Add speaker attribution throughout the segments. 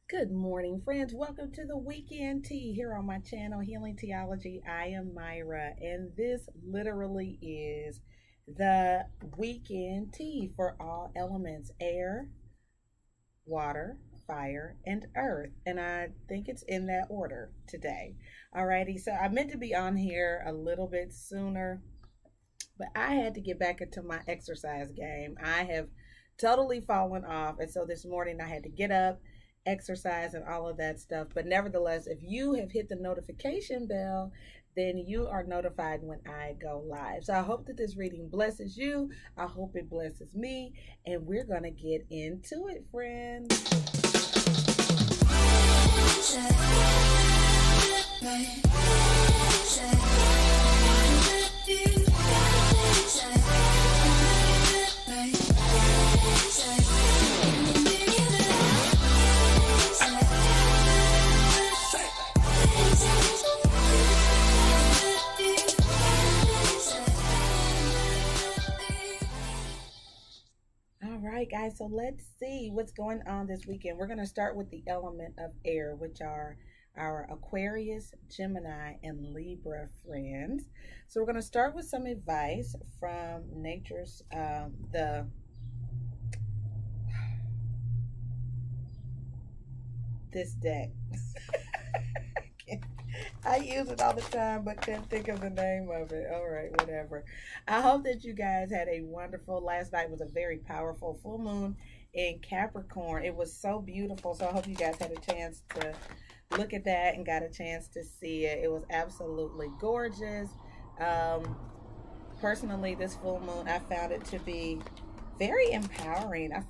Speaker 1: Good morning, friends. Welcome to the weekend tea here on my channel, Healing Theology. I am Myra, and this literally is the weekend tea for all elements: air, water, fire, and earth. And I think it's in that order today. Alrighty, so I meant to be on here a little bit sooner, but I had to get back into my exercise game. I have totally fallen off. And so this morning I had to get up, exercise, and all of that stuff. But nevertheless, if you have hit the notification bell, then you are notified when I go live. So I hope that this reading blesses you. I hope it blesses me. And we're going to get into it, friends. Guys, so let's see what's going on this weekend. We're going to start with the element of air, which are our Aquarius, Gemini, and Libra friends. So we're going to start with some advice from nature's this deck. I use it all the time, but can't think of the name of it. All right, whatever. I hope that you guys had a wonderful, last night was a very powerful full moon in Capricorn. It was so beautiful. So I hope you guys had a chance to look at that and got a chance to see it. It was absolutely gorgeous. Personally, this full moon, I found it to be very empowering. I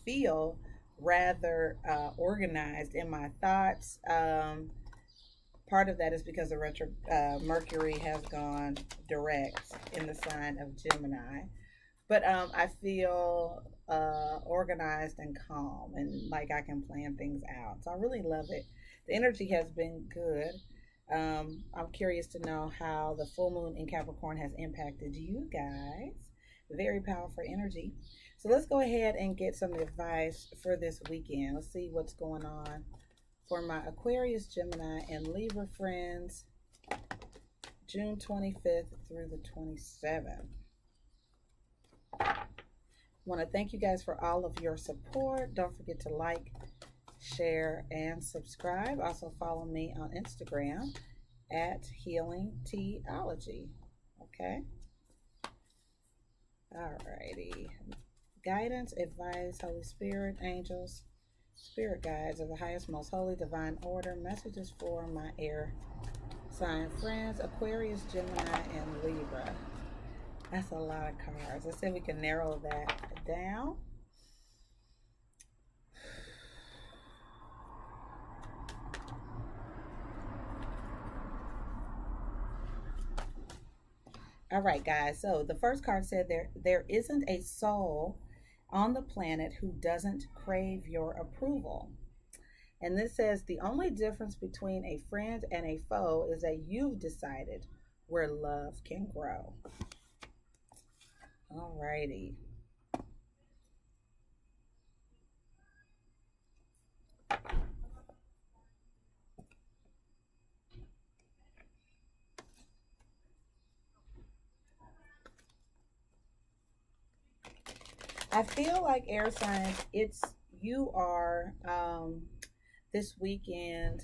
Speaker 1: feel rather organized in my thoughts. Part of that is because the retro Mercury has gone direct in the sign of Gemini. But I feel organized and calm and like I can plan things out. So I really love it. The energy has been good. I'm curious to know how the full moon in Capricorn has impacted you guys. Very powerful energy. So let's go ahead and get some advice for this weekend. Let's see what's going on for my Aquarius, Gemini, and Libra friends, June 25th through the 27th. I want to thank you guys for all of your support. Don't forget to like, share, and subscribe. Also follow me on Instagram at Healing Theology. Okay? Alrighty. Guidance, advice, Holy Spirit, angels, spirit guides of the highest, most holy, divine order, messages for my air sign friends, Aquarius, Gemini, and Libra. That's a lot of cards. Let's see if we can narrow that down. All right, guys. So the first card said there isn't a soul on the planet who doesn't crave your approval. And this says the only difference between a friend and a foe is that you've decided where love can grow. All righty. I feel like air signs, you are this weekend,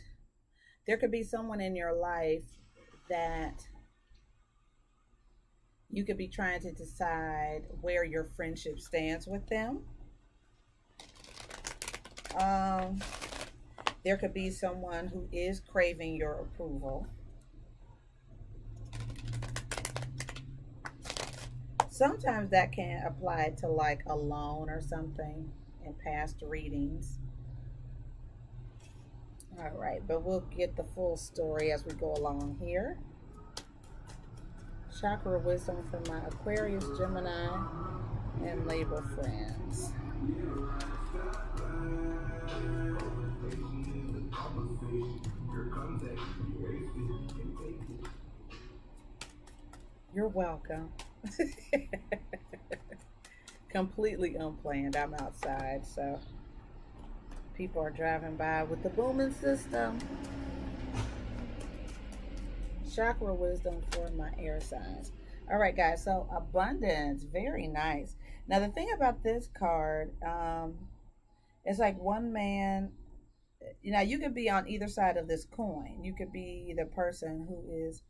Speaker 1: there could be someone in your life that you could be trying to decide where your friendship stands with them. There could be someone who is craving your approval. Sometimes that can apply to like a loan or something in past readings. All right, but we'll get the full story as we go along here. Chakra wisdom for my Aquarius, Gemini, and Libra friends. You're welcome. Completely unplanned. I'm outside, so People are driving by with the booming system. Chakra wisdom for my air signs. All right, guys. So abundance, very nice. Now the thing about this card, it's like one man. You know, you could be on either side of this coin. You could be the person who is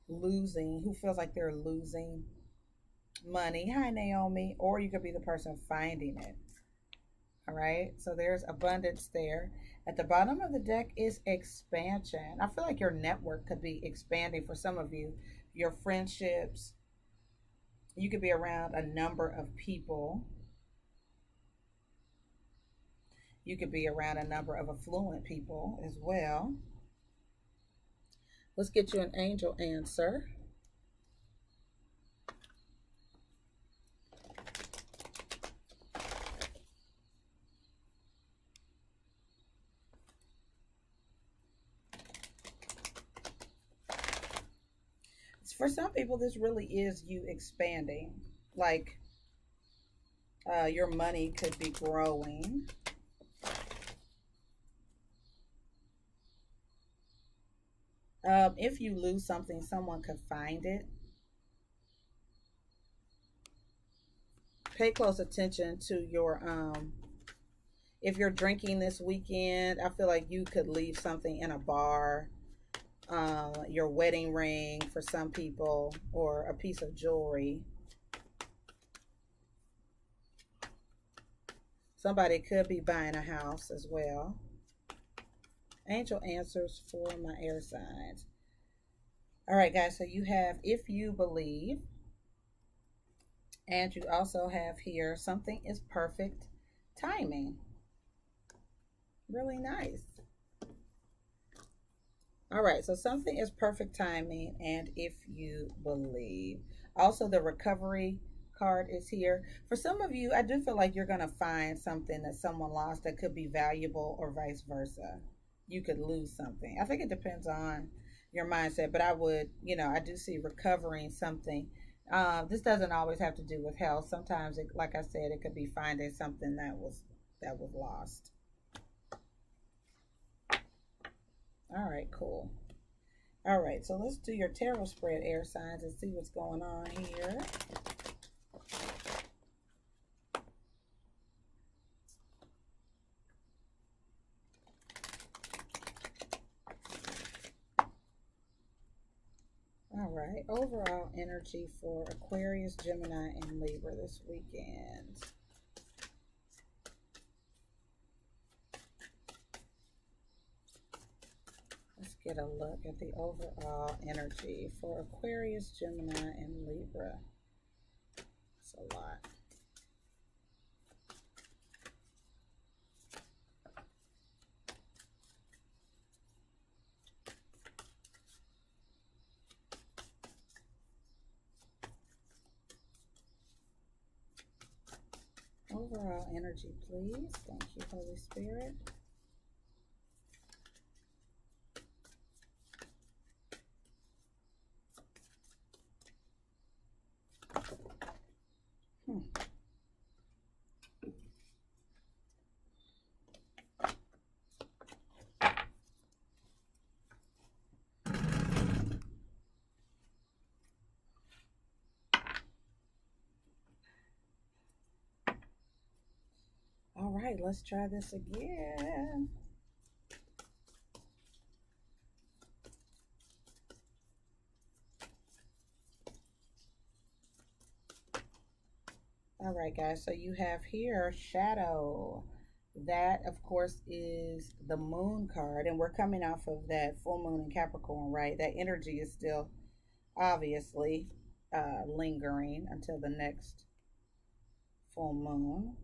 Speaker 1: losing, who feels like they're losing money. Hi, Naomi. Or you could be the person finding it. All right. So there's abundance there. At the bottom of the deck is expansion. I feel like your network could be expanding for some of you. Your friendships. You could be around a number of people. You could be around a number of affluent people as well. Let's get you an angel answer. For some people, this really is you expanding. Like your money could be growing. If you lose something, someone could find it. Pay close attention to your if you're drinking this weekend, I feel like you could leave something in a bar, your wedding ring for some people, or a piece of jewelry. Somebody could be buying a house as well. Angel answers for my air signs. All right, guys, so you have if you believe, and you also have here something is perfect timing. Really nice. All right, so something is perfect timing, and if you believe. Also, the recovery card is here. For some of you, I do feel like you're going to find something that someone lost that could be valuable, or vice versa. You could lose something. I think it depends on your mindset, but I would, I do see recovering something. This doesn't always have to do with health. Sometimes, like I said, it could be finding something that was lost. All right, cool. All right, so let's do your tarot spread, air signs, and see what's going on here. All right, overall energy for Aquarius, Gemini, and Libra this weekend. Let's get a look at the overall energy for Aquarius, Gemini, and Libra. It's a lot. Overall energy, please. Thank you, Holy Spirit. All right, let's try this again. All right, guys, so you have here shadow. That, of course, is the moon card, and we're coming off of that full moon in Capricorn, right? That energy is still obviously lingering until the next full moon.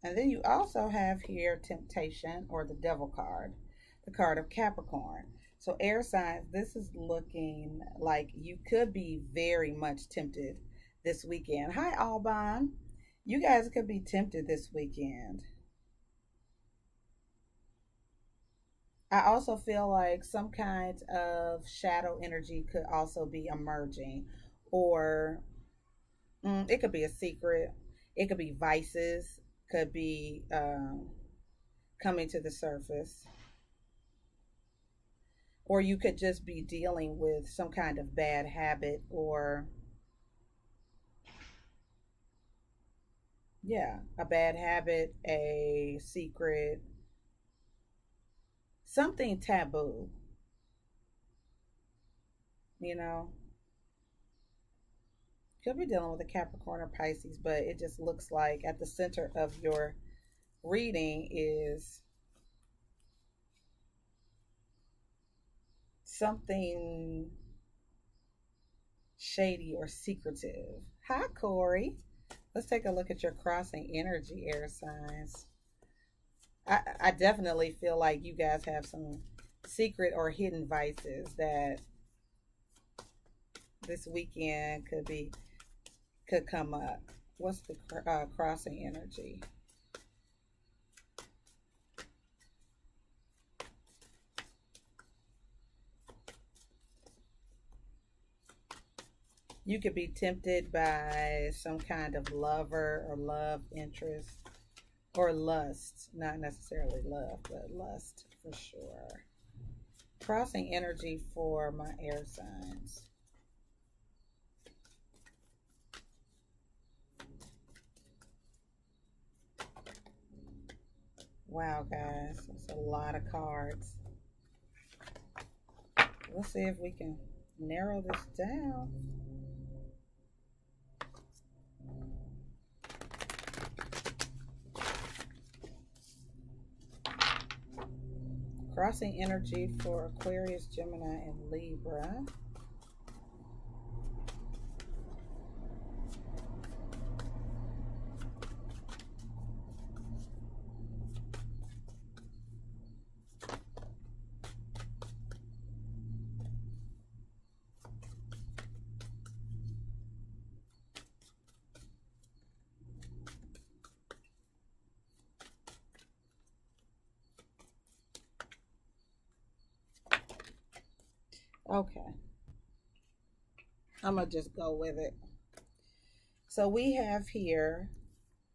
Speaker 1: And then you also have here temptation, or the devil card, the card of Capricorn. So air signs, this is looking like you could be very much tempted this weekend. Hi, Alban. You guys could be tempted this weekend. I also feel like some kind of shadow energy could also be emerging, or it could be a secret. It could be vices, could be coming to the surface. Or you could just be dealing with some kind of bad habit, or yeah, a bad habit, a secret, something taboo, you know. Could be dealing with a Capricorn or Pisces, but it just looks like at the center of your reading is something shady or secretive. Hi, Corey. Let's take a look at your crossing energy, air signs. I definitely feel like you guys have some secret or hidden vices that this weekend could come up. What's the crossing energy? You could be tempted by some kind of lover or love interest, or lust. Not necessarily love, but lust for sure. Crossing energy for my air signs. Wow, guys, that's a lot of cards. Let's see if we can narrow this down. Crossing energy for Aquarius, Gemini, and Libra. Okay. I'm going to just go with it. So we have here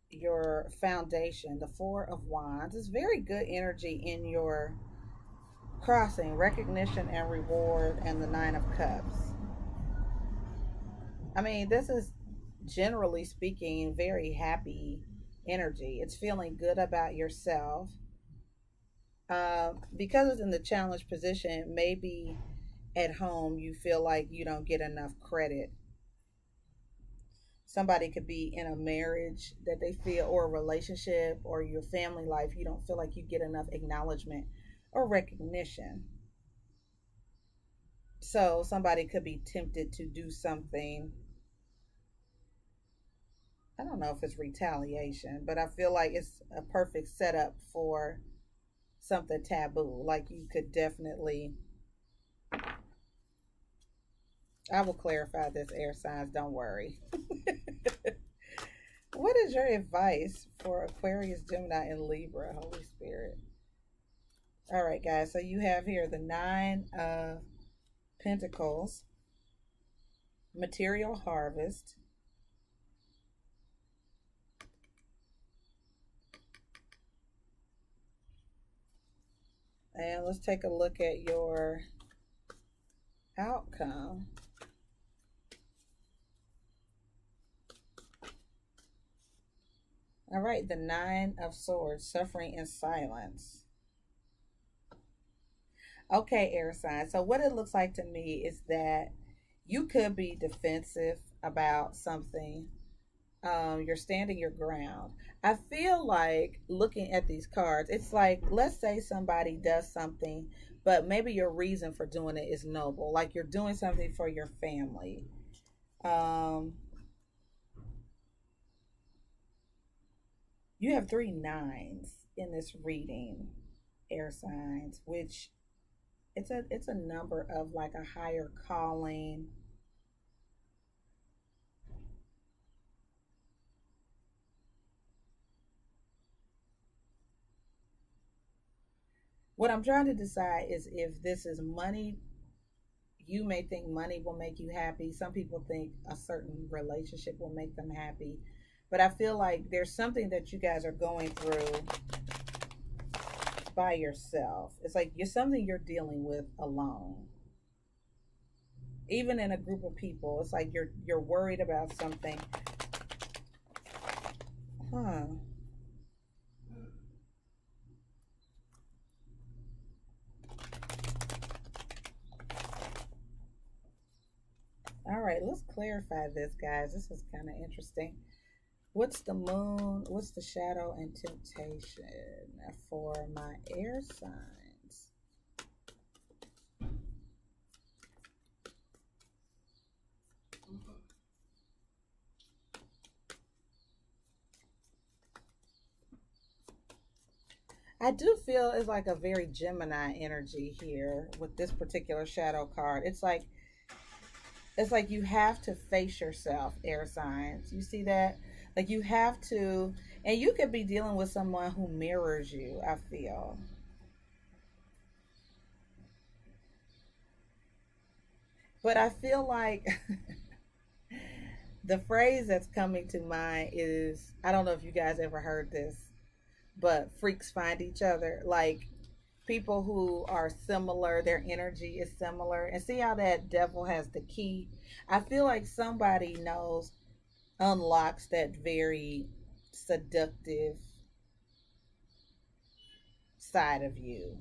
Speaker 1: your foundation, the Four of Wands. It's very good energy in your crossing, recognition and reward, and the Nine of Cups. I mean, this is generally speaking very happy energy. It's feeling good about yourself. Because it's in the challenge position, maybe at home you feel like you don't get enough credit. Somebody could be in a marriage that they feel, or a relationship, or your family life, you don't feel like you get enough acknowledgement or recognition. So somebody could be tempted to do something. I don't know if it's retaliation, but I feel like it's a perfect setup for something taboo. Like you could definitely, I will clarify this, air signs, don't worry. What is your advice for Aquarius, Gemini, and Libra, Holy Spirit? All right, guys, so you have here the Nine of Pentacles, material harvest, and let's take a look at your outcome. All right, the Nine of Swords, suffering in silence. Okay, air sign. So what it looks like to me is that you could be defensive about something. You're standing your ground. I feel like looking at these cards, it's like, let's say somebody does something, but maybe your reason for doing it is noble. Like you're doing something for your family. You have 3 9s in this reading, air signs, which it's a number of like a higher calling. What I'm trying to decide is if this is money. You may think money will make you happy. Some people think a certain relationship will make them happy. But I feel like there's something that you guys are going through by yourself. It's like you're something you're dealing with alone. Even in a group of people, it's like you're worried about something. Huh. All right, let's clarify this, guys. This is kind of interesting. What's the moon? What's the shadow and temptation for my air signs? I do feel it's like a very Gemini energy here with this particular shadow card. It's like you have to face yourself, air signs. You see that? Like you have to, and you could be dealing with someone who mirrors you, I feel. But I feel like the phrase that's coming to mind is, I don't know if you guys ever heard this, but freaks find each other. Like people who are similar, their energy is similar. And see how that devil has the key? I feel like somebody knows, unlocks that very seductive side of you.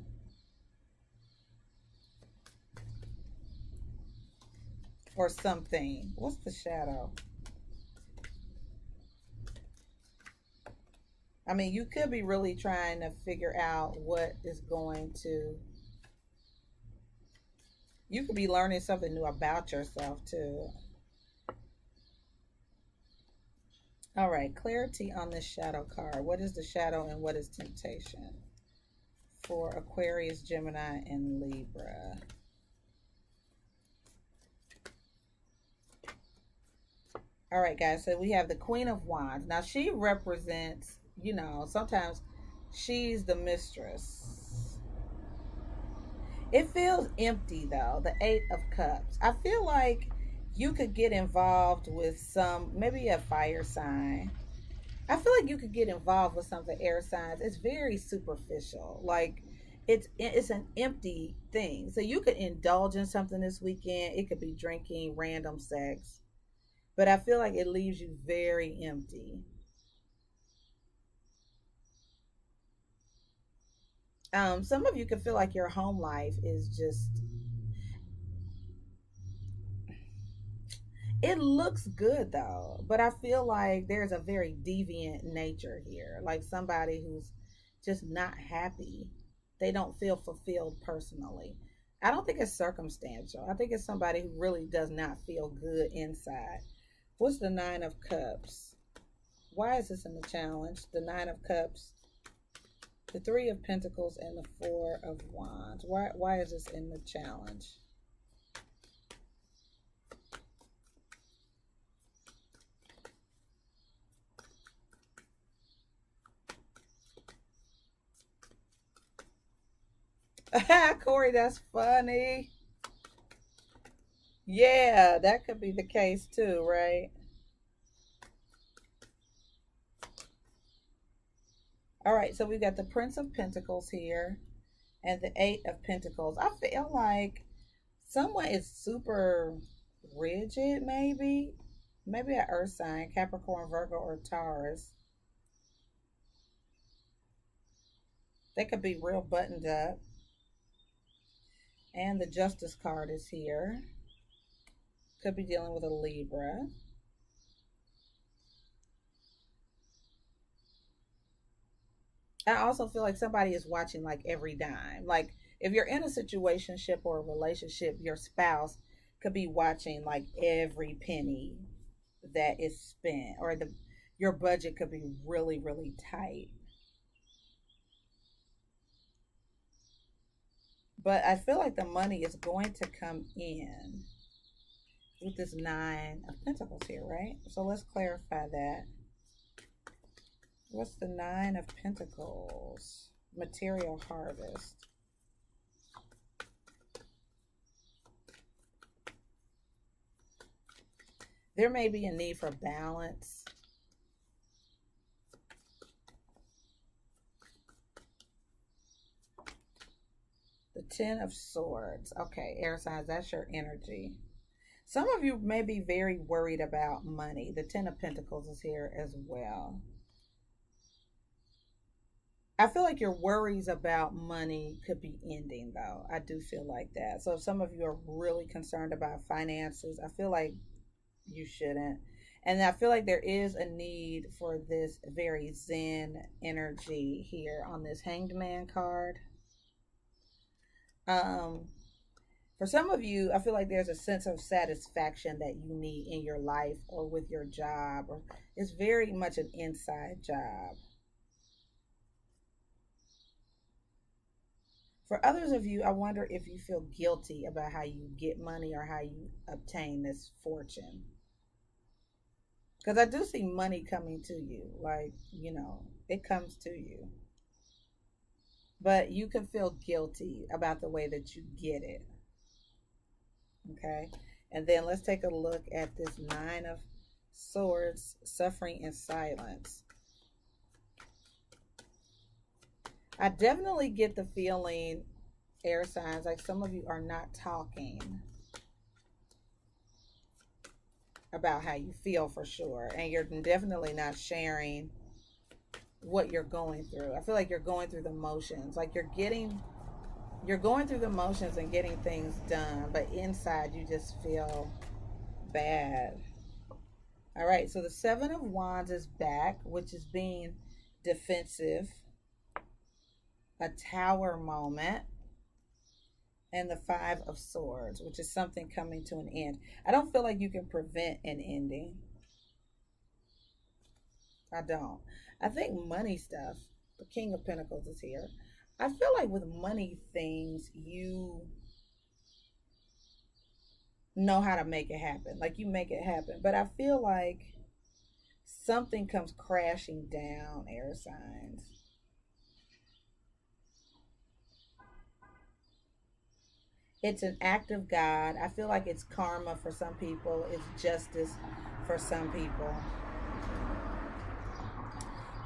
Speaker 1: Or something. What's the shadow? I mean, you could be really trying to figure out what is going to. You could be learning something new about yourself too. All right, clarity on this shadow card. What is the shadow and what is temptation for Aquarius, Gemini, and Libra? All right, guys, so we have the Queen of Wands. Now, she represents, sometimes she's the mistress. It feels empty, though, the Eight of Cups. I feel like you could get involved with maybe a fire sign. I feel like you could get involved with some of the air signs. It's very superficial. Like, it's an empty thing. So you could indulge in something this weekend. It could be drinking, random sex, but I feel like it leaves you very empty. Some of you could feel like your home life is just, it looks good though, but I feel like there's a very deviant nature here, like somebody who's just not happy. They don't feel fulfilled personally. I don't think it's circumstantial. I think it's somebody who really does not feel good inside. What's the Nine of Cups? Why is this in the challenge? The Nine of Cups, the Three of Pentacles, and the Four of Wands. Why is this in the challenge? Corey, that's funny. Yeah, that could be the case too, right? All right, so we've got the Prince of Pentacles here and the Eight of Pentacles. I feel like someone is super rigid, maybe. Maybe an earth sign, Capricorn, Virgo, or Taurus. They could be real buttoned up. And the Justice card is here. Could be dealing with a Libra. I also feel like somebody is watching like every dime. Like if you're in a situationship or a relationship, your spouse could be watching like every penny that is spent, or your budget could be really, really tight. But I feel like the money is going to come in with this Nine of Pentacles here, right? So let's clarify that. What's the Nine of Pentacles? Material harvest. There may be a need for balance. Ten of Swords. Okay, air signs, that's your energy. Some of you may be very worried about money. The Ten of Pentacles is here as well. I feel like your worries about money could be ending, though. I do feel like that. So if some of you are really concerned about finances, I feel like you shouldn't. And I feel like there is a need for this very Zen energy here on this Hanged Man card. For some of you, I feel like there's a sense of satisfaction that you need in your life or with your job, or it's very much an inside job. For others of you, I wonder if you feel guilty about how you get money or how you obtain this fortune. Because I do see money coming to you, like, you know, it comes to you. But you can feel guilty about the way that you get it. Okay. And then let's take a look at this Nine of Swords, suffering in silence. I definitely get the feeling, air signs, like some of you are not talking about how you feel for sure. And you're definitely not sharing what you're going through. I feel like you're going through the motions. Like you're going through the motions and getting things done. But inside you just feel bad. All right. So the Seven of Wands is back, which is being defensive. A Tower moment, and the Five of Swords, which is something coming to an end. I don't feel like you can prevent an ending. I don't. I think money stuff, the King of Pentacles is here. I feel like with money things, you know how to make it happen. Like you make it happen. But I feel like something comes crashing down, air signs. It's an act of God. I feel like it's karma for some people. It's justice for some people.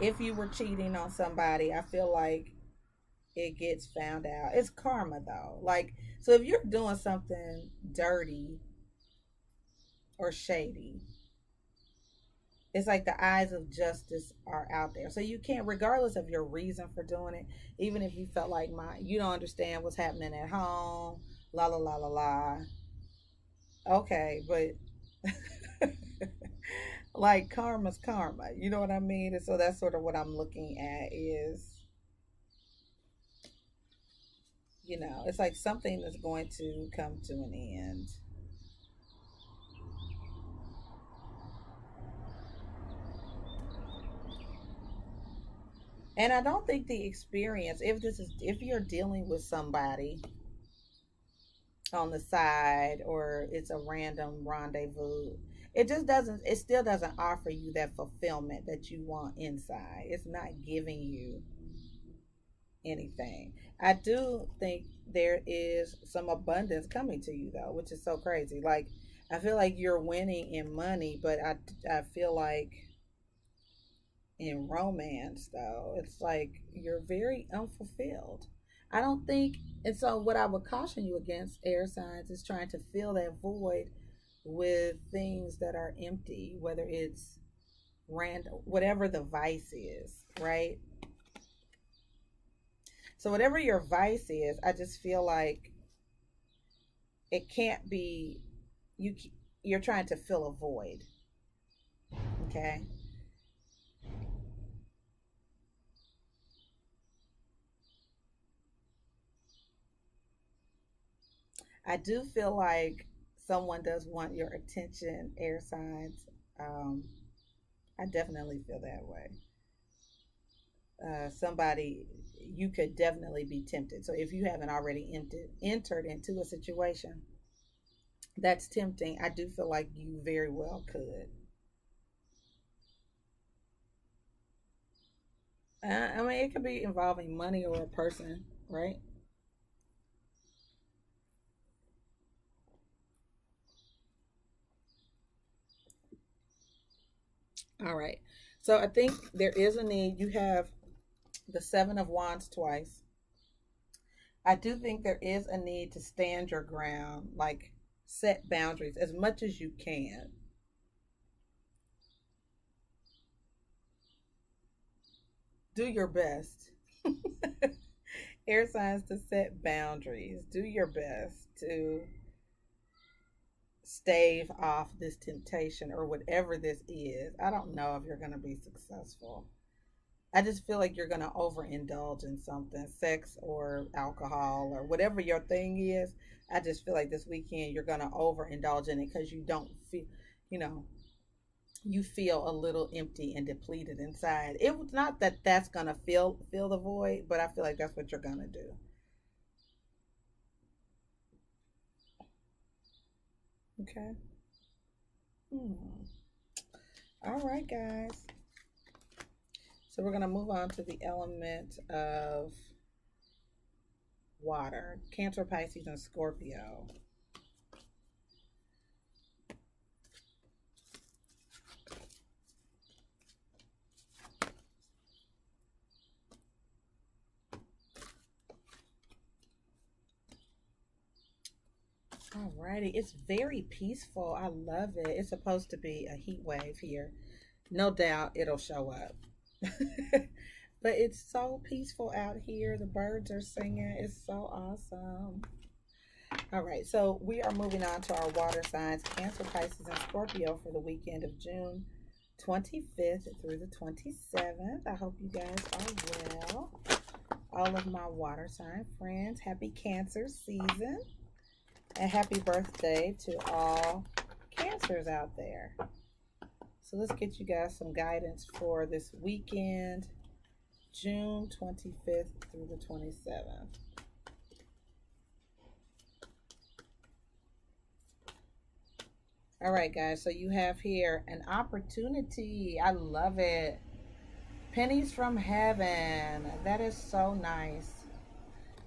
Speaker 1: If you were cheating on somebody, I feel like it gets found out. It's karma though. Like, so if you're doing something dirty or shady, it's like the eyes of justice are out there. So you can't, regardless of your reason for doing it, even if you felt like you don't understand what's happening at home, la la la la la. Okay, but like karma's karma. You know what I mean? And so that's sort of what I'm looking at is, you know, it's like something that's going to come to an end. And I don't think the experience, if you're dealing with somebody on the side or it's a random rendezvous, it still doesn't offer you that fulfillment that you want inside. It's not giving you anything. I do think there is some abundance coming to you though, which is so crazy. Like I feel like you're winning in money, but I feel like in romance though, it's like you're very unfulfilled. I don't think, and so what I would caution you against, air signs, is trying to fill that void with things that are empty, whether it's random, whatever the vice is, right? So whatever your vice is, I just feel like it can't be, you're trying to fill a void. Okay? I do feel like someone does want your attention, air signs. I definitely feel that way. Somebody, you could definitely be tempted. So if you haven't already entered into a situation that's tempting, I do feel like you very well could. I mean, it could be involving money or a person, right? All right. So I think there is a need. You have the Seven of Wands twice. I do think there is a need to stand your ground, like set boundaries as much as you can. Do your best. Air signs, to set boundaries. Do your best to stave off this temptation or whatever this is. I don't know if you're going to be successful. I just feel like you're going to overindulge in something, sex or alcohol or whatever your thing is. I just feel like this weekend you're going to overindulge in it because you don't feel, you know, you feel a little empty and depleted inside. It was not that that's going to fill the void, but I feel like that's what you're going to do. Okay. Hmm. All right, guys. So we're going to move on to the element of water. Cancer, Pisces, and Scorpio. Alrighty, it's very peaceful. I love it. It's supposed to be a heat wave here. No doubt it'll show up. But it's so peaceful out here. The birds are singing. It's so awesome. All right, so we are moving on to our water signs, Cancer, Pisces, and Scorpio for the weekend of June 25th through the 27th. I hope you guys are well. All of my water sign friends, happy Cancer season. And happy birthday to all Cancers out there. So let's get you guys some guidance for this weekend, June 25th through the 27th. All right, guys, so you have here an opportunity. I love it. Pennies from heaven. That is so nice.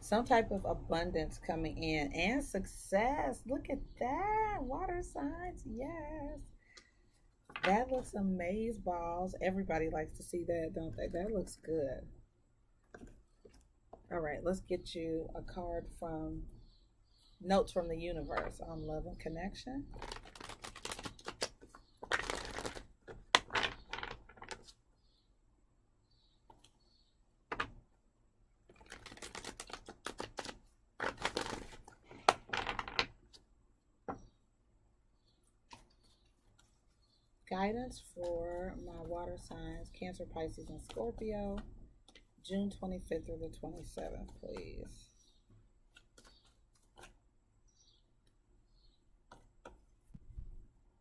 Speaker 1: Some type of abundance coming in and success. Look at that. Water signs. Yes. That looks amazing, balls. Everybody likes to see that, don't they? That looks good. All right, let's get you a card from Notes from the Universe on Love and Connection. Guidance for my water signs, Cancer, Pisces, and Scorpio, June 25th through the 27th, please.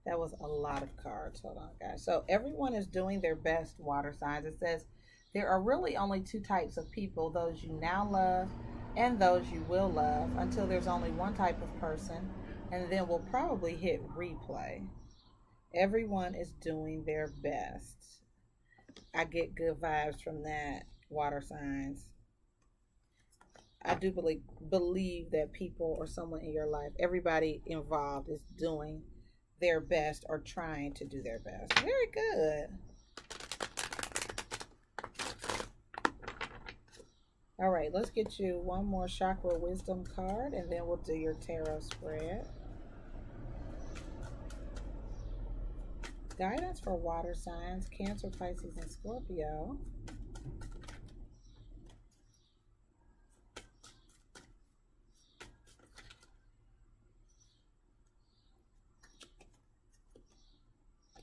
Speaker 1: That was a lot of cards. Hold on, guys. So everyone is doing their best, water signs. It says there are really only two types of people, those you now love and those you will love, until there's only one type of person, and then we'll probably hit replay. Everyone is doing their best. I get good vibes from that, water signs. I do believe that people or someone in your life, everybody involved is doing their best or trying to do their best. Very good. All right, let's get you one more chakra wisdom card and then we'll do your tarot spread. Guidance for water signs, Cancer, Pisces, and Scorpio.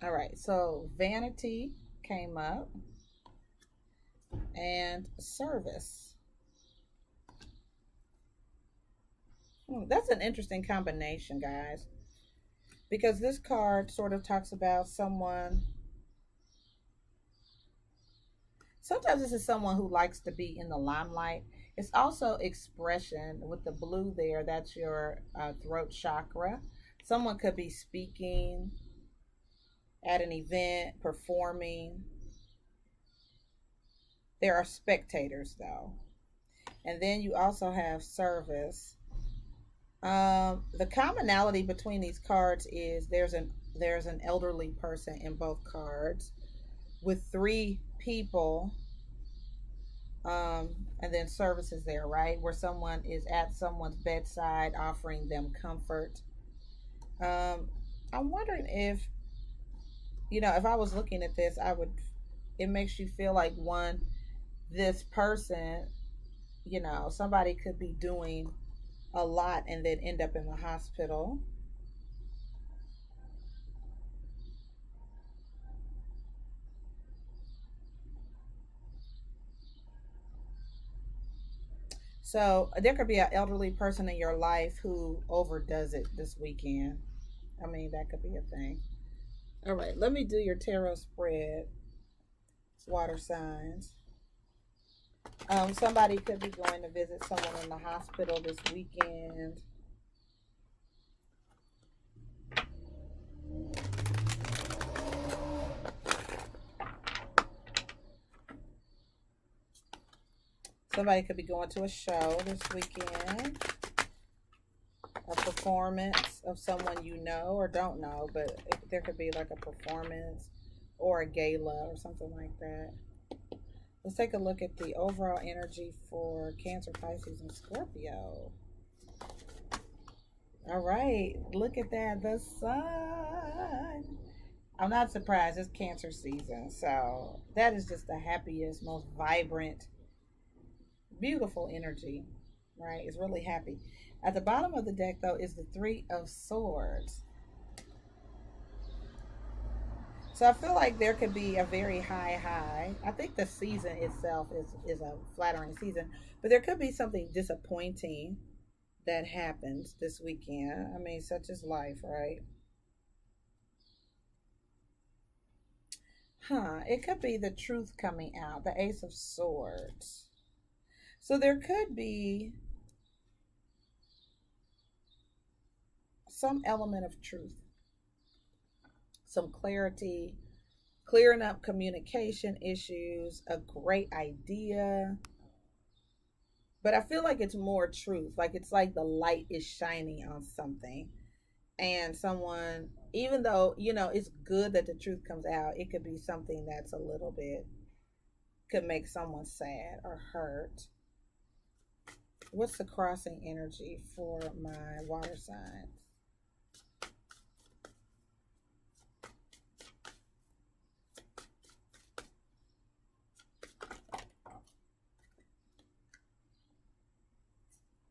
Speaker 1: All right, so vanity came up and service. That's an interesting combination, guys, because this card sort of talks about someone. Sometimes this is someone who likes to be in the limelight. It's also expression with the blue there. That's your throat chakra. Someone could be speaking at an event, performing. There are spectators though. And then you also have service. The commonality between these cards is there's an elderly person in both cards with three people And then services there, right? Where someone is at someone's bedside offering them comfort. Um, I'm wondering if, if I was looking at this, it makes you feel like this person, somebody could be doing a lot and then end up in the hospital. So there could be an elderly person in your life who overdoes it this weekend. I mean, that could be a thing. All right, let me do your tarot spread, water signs. Somebody could be going to visit someone in the hospital this weekend. Somebody could be going to a show this weekend. A performance of someone you know or don't know, but there could be like a performance or a gala or something like that. Let's take a look at the overall energy for Cancer, Pisces, and Scorpio. All right, look at that, the sun. I'm not surprised, it's Cancer season, so that is just the happiest, most vibrant, beautiful energy, right? It's really happy. At the bottom of the deck, though, is the Three of Swords. So I feel like there could be a very high. I think the season itself is a flattering season, but there could be something disappointing that happens this weekend. I mean, such is life, right? It could be the truth coming out, the Ace of Swords. So there could be some element of truth, some clarity, clearing up communication issues, a great idea. But I feel like it's more truth. Like it's like the light is shining on something. And someone, even though, it's good that the truth comes out, it could be something that's a little bit, could make someone sad or hurt. What's the crossing energy for my water signs?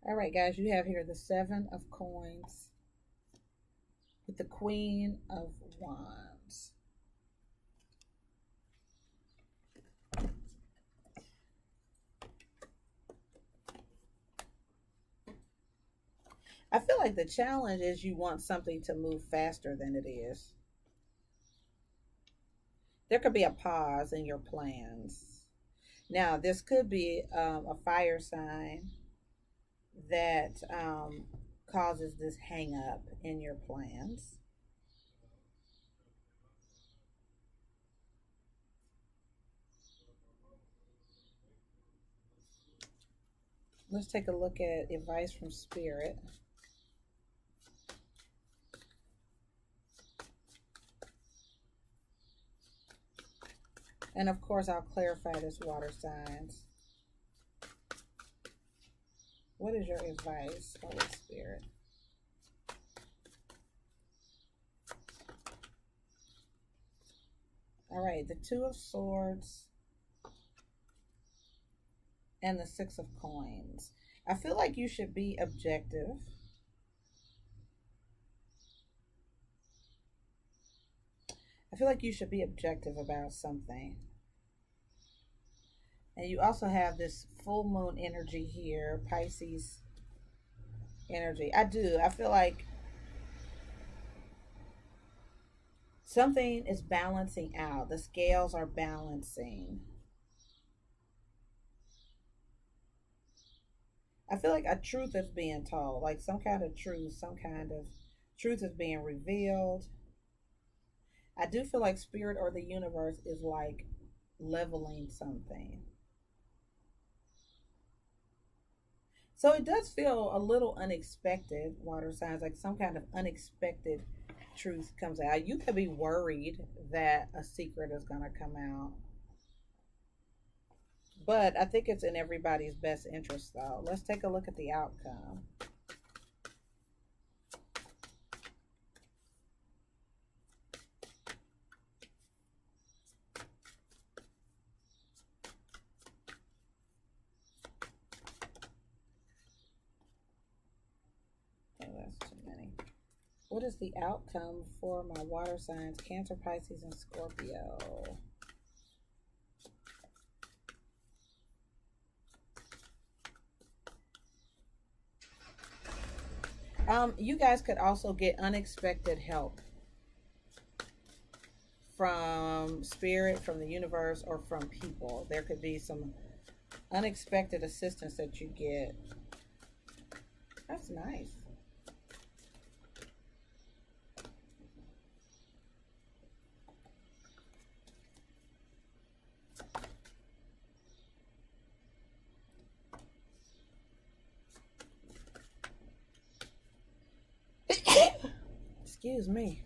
Speaker 1: All right, guys, you have here the Seven of Coins with the Queen of Wands. I feel like the challenge is you want something to move faster than it is. There could be a pause in your plans. Now, this could be a fire sign that causes this hang up in your plans. Let's take a look at advice from Spirit. And of course, I'll clarify this, water signs. What is your advice, Holy Spirit? All right, the Two of Swords and the Six of Coins. I feel like you should be objective. I feel like you should be objective about something. And you also have this full moon energy here, Pisces energy. I feel like something is balancing out. The scales are balancing. I feel like a truth is being told, like some kind of truth is being revealed. I do feel like Spirit or the universe is like leveling something. So it does feel a little unexpected, water signs, like some kind of unexpected truth comes out. You could be worried that a secret is going to come out. But I think it's in everybody's best interest, though. Let's take a look at the outcome. Oh, that's too many. What is the outcome for my water signs, Cancer, Pisces, and Scorpio? You guys could also get unexpected help from spirit, from the universe, or from people. There could be some unexpected assistance that you get. That's nice. Excuse me.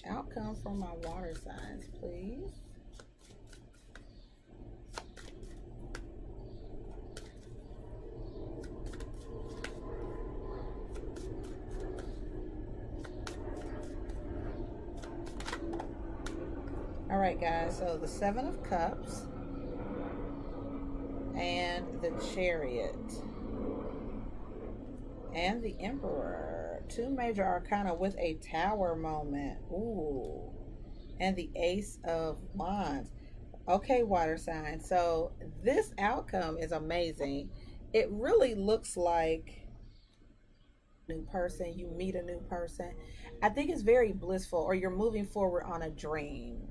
Speaker 1: Outcome for my water signs, please. All right, guys. So the Seven of Cups and the Chariot and the Emperor. Two major arcana with a Tower moment. Ooh. And the Ace of Wands. Okay, water sign. So this outcome is amazing. It really looks like a new person. You meet a new person. I think it's very blissful, or you're moving forward on a dream.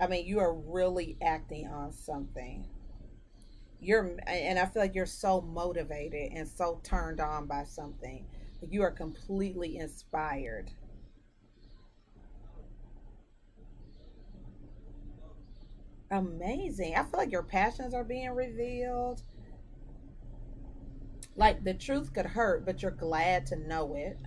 Speaker 1: I mean, you are really acting on something. And I feel like you're so motivated and so turned on by something. You are completely inspired. Amazing. I feel like your passions are being revealed. Like the truth could hurt, but you're glad to know it.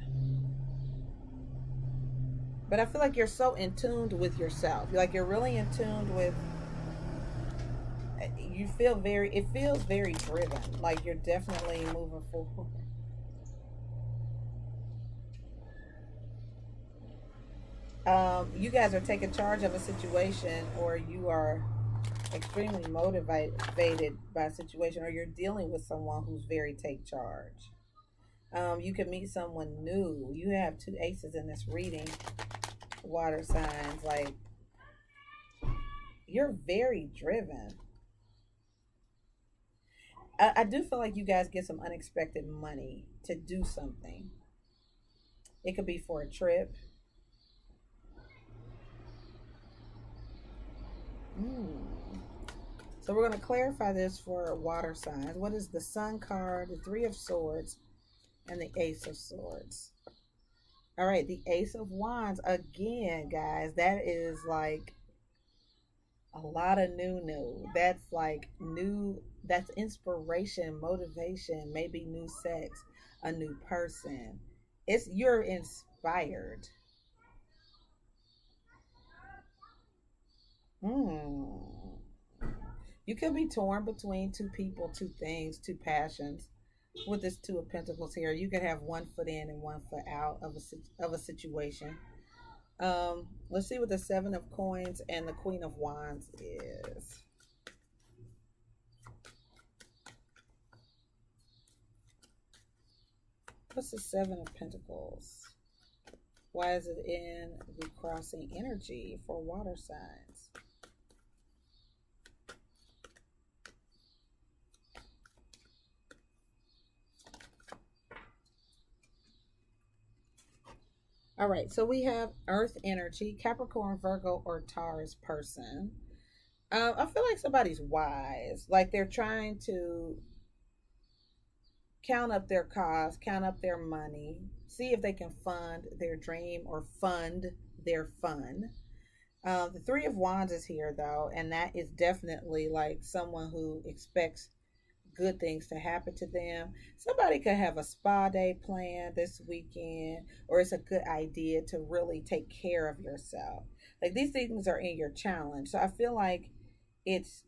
Speaker 1: But I feel like you're so in tune with yourself. Like you're really in tune with, you feel very, it feels very driven. Like you're definitely moving forward. You guys are taking charge of a situation, or you are extremely motivated by a situation, or you're dealing with someone who's very take charge. You can meet someone new. You have two aces in this reading, water signs. Like you're very driven. I do feel like you guys get some unexpected money to do something. It could be for a trip. So we're going to clarify this for water signs. What is the Sun card, the Three of Swords, and the Ace of Swords? All right, the Ace of Wands. Again, guys, that is like a lot of new. That's like new. That's inspiration, motivation, maybe new sex, a new person. You're inspired. Hmm. You could be torn between two people, two things, two passions. With this Two of Pentacles here, you could have one foot in and one foot out of a situation. Let's see what the Seven of Coins and the Queen of Wands is. What's the Seven of Pentacles? Why is it in the crossing energy for water signs? All right, so we have Earth energy, Capricorn, Virgo, or Taurus person. I feel like somebody's wise. Like they're trying to count up their costs, count up their money, see if they can fund their dream or fund their fun. The Three of Wands is here though, and that is definitely like someone who expects good things to happen to them. Somebody could have a spa day planned this weekend, or it's a good idea to really take care of yourself. Like these things are in your challenge. So I feel like it's,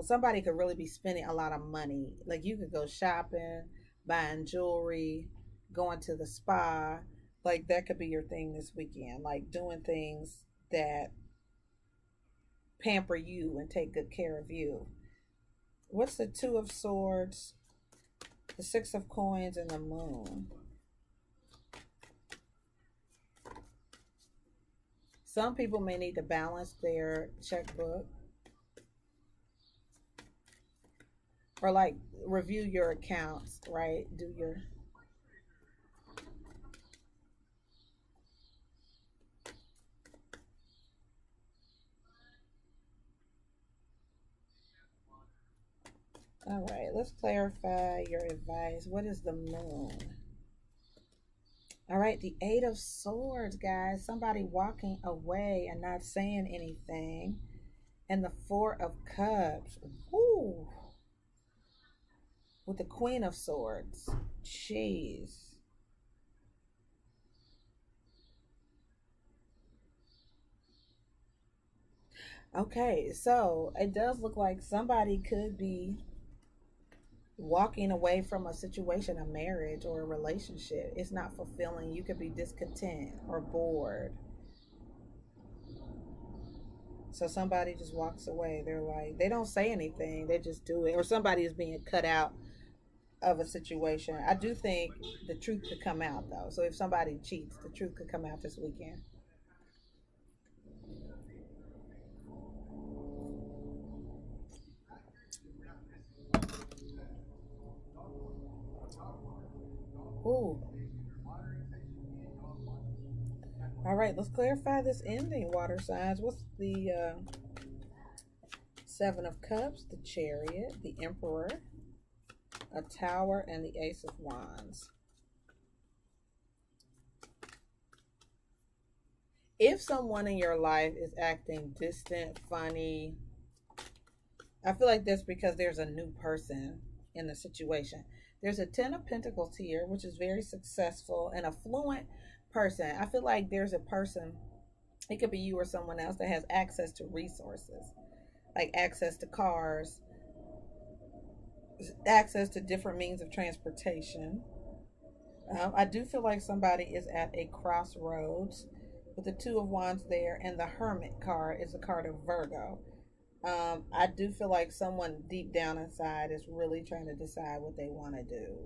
Speaker 1: somebody could really be spending a lot of money. Like you could go shopping, buying jewelry, going to the spa. Like that could be your thing this weekend. Like doing things that pamper you and take good care of you. What's the Two of Swords, the Six of Coins, and the Moon? Some people may need to balance their checkbook, or like review your accounts, right? Do your All right, let's clarify your advice. What is the moon? All right, the Eight of Swords, guys. Somebody walking away and not saying anything. And the Four of Cups. Woo! With the Queen of Swords. Jeez. Okay, so it does look like somebody could be walking away from a situation, a marriage or a relationship. It's not fulfilling. You could be discontent or bored. So somebody just walks away. They're like, they don't say anything, they just do it. Or somebody is being cut out of a situation. I do think the truth could come out though. So if somebody cheats, the truth could come out this weekend. Ooh. All right, let's clarify this ending, water signs. What's the Seven of Cups, the Chariot, the Emperor, a Tower, and the Ace of Wands? If someone in your life is acting distant, funny, I feel like that's because there's a new person in the situation. There's a Ten of Pentacles here, which is very successful and affluent person. I feel like there's a person, it could be you or someone else, that has access to resources, like access to cars, access to different means of transportation. I do feel like somebody is at a crossroads with the Two of Wands there, and the Hermit card is a card of Virgo. I do feel like someone deep down inside is really trying to decide what they want to do.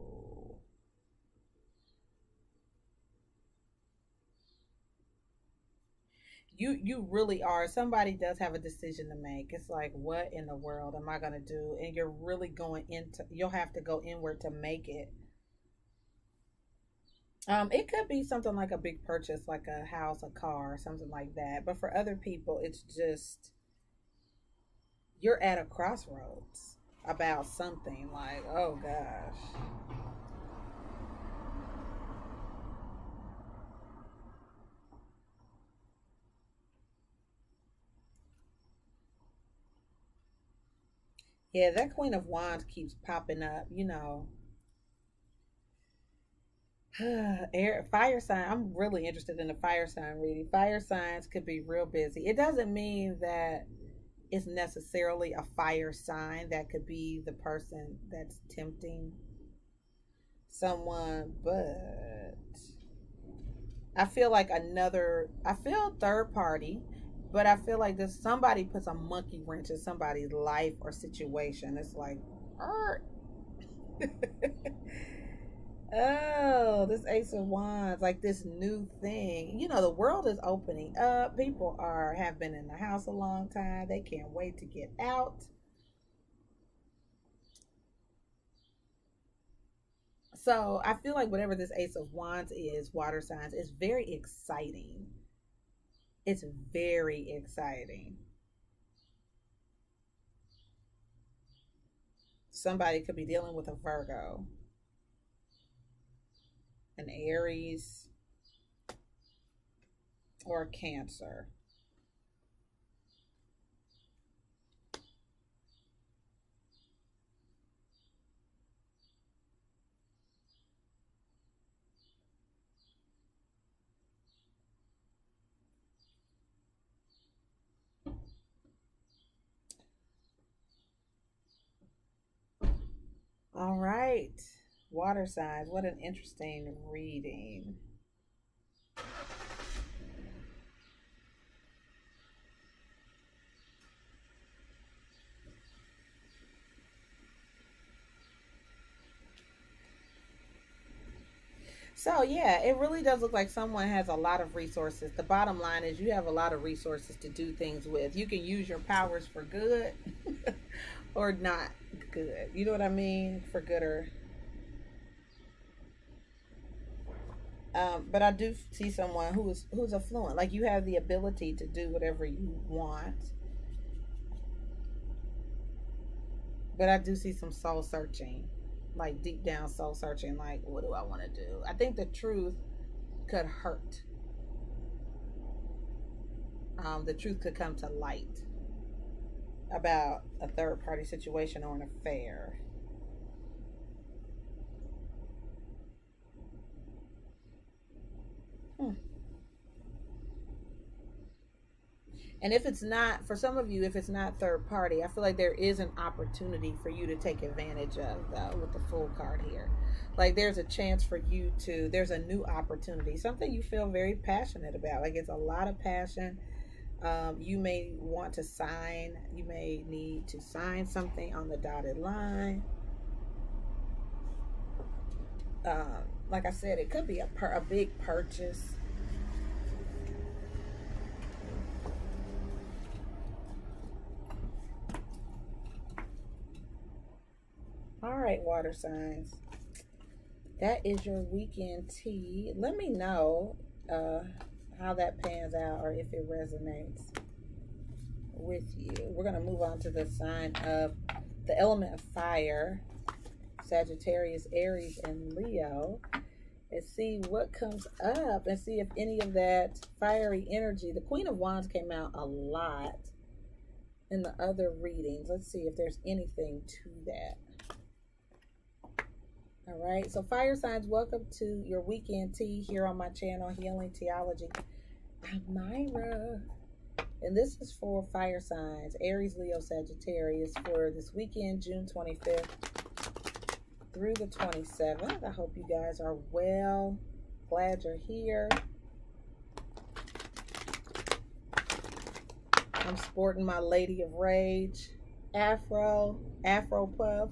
Speaker 1: You really are. Somebody does have a decision to make. It's like, what in the world am I gonna do? And you're really going into. You'll have to go inward to make it. It could be something like a big purchase, like a house, a car, something like that. But for other people, it's just you're at a crossroads about something. Like, oh gosh. Yeah, that Queen of Wands keeps popping up. Air, fire sign. I'm really interested in the fire sign reading. Fire signs could be real busy. It doesn't mean that it's necessarily a fire sign. That could be the person that's tempting someone, but I feel third party, but I feel like this somebody puts a monkey wrench in somebody's life or situation. It's like, oh, this Ace of Wands, like this new thing. The world is opening up. People have been in the house a long time. They can't wait to get out. So I feel like whatever this Ace of Wands is, water signs, is very exciting. It's very exciting. Somebody could be dealing with a Virgo, an Aries, or a Cancer. All right. Water signs. What an interesting reading. So, yeah, it really does look like someone has a lot of resources. The bottom line is you have a lot of resources to do things with. You can use your powers for good or not good. You know what I mean? For good or but I do see someone who's affluent. Like you have the ability to do whatever you want. But I do see some soul searching, like deep down soul searching. Like, what do I want to do? I think the truth could hurt. The truth could come to light about a third party situation or an affair. Hmm. And if it's not, for some of you, if it's not third party, I feel like there is an opportunity for you to take advantage of, though, with the full card here. Like there's a chance for you to, there's a new opportunity, something you feel very passionate about. Like it's a lot of passion. You may want to sign, you may need to sign something on the dotted line. Like I said, it could be a big purchase. All right, water signs. That is your weekend tea. Let me know how that pans out or if it resonates with you. We're going to move on to the sign of the element of fire, Sagittarius, Aries, and Leo, and see what comes up and see if any of that fiery energy. The Queen of Wands came out a lot in the other readings. Let's see if there's anything to that. All right, so fire signs, welcome to your weekend tea here on my channel, Healing Theology. I'm Myra, and this is for fire signs, Aries, Leo, Sagittarius, for this weekend, June 25th through the 27th. I hope you guys are well. Glad you're here. I'm sporting my Lady of Rage afro puff.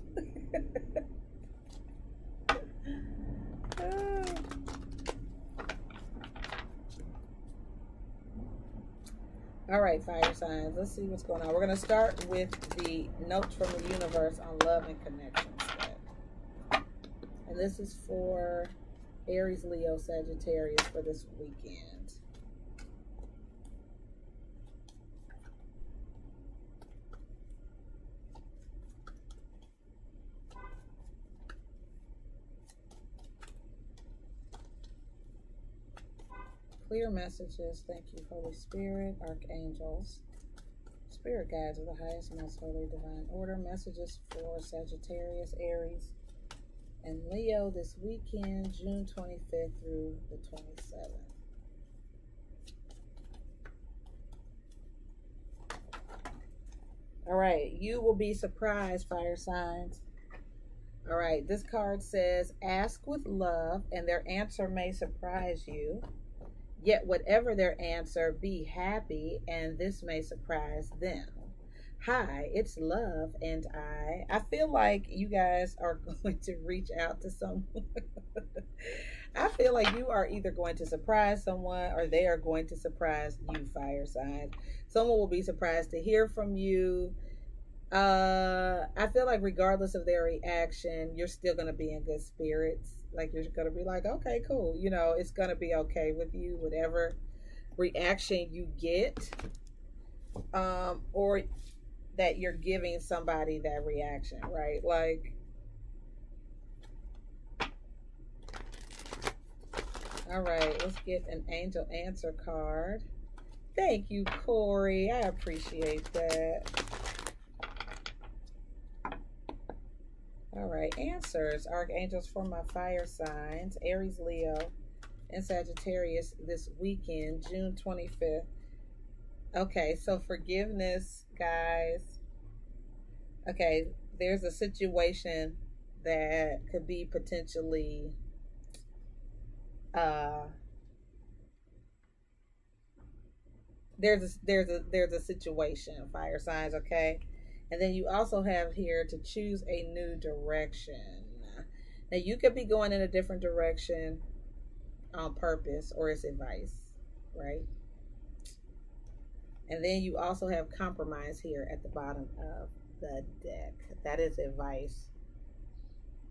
Speaker 1: All right, fire signs. Let's see what's going on. We're going to start with the notes from the universe on love and connections. And this is for Aries, Leo, Sagittarius for this weekend. Clear messages. Thank you, Holy Spirit, archangels, spirit guides of the highest, most holy, divine order. Messages for Sagittarius, Aries, and Leo this weekend, June 25th through the 27th. All right, you will be surprised, fire signs. All right, this card says, ask with love, and their answer may surprise you. Yet whatever their answer, be happy, and this may surprise them. Hi, it's Love, and I feel like you guys are going to reach out to someone. I feel like you are either going to surprise someone or they are going to surprise you, fire signs. Someone will be surprised to hear from you. I feel like regardless of their reaction, you're still going to be in good spirits. Like you're going to be like, okay, cool. You know, it's going to be okay with you, whatever reaction you get, or that you're giving somebody that reaction, right? Like, all right, let's get an angel answer card. Thank you, Corey. I appreciate that. All right, answers. Archangels for my fire signs, Aries, Leo, and Sagittarius this weekend, June 25th. Okay, so forgiveness, guys. Okay, there's a situation that could be potentially uh there's a situation, fire signs, okay? And then you also have here to choose a new direction. Now you could be going in a different direction on purpose, or it's advice, right? And then you also have compromise here at the bottom of the deck. That is advice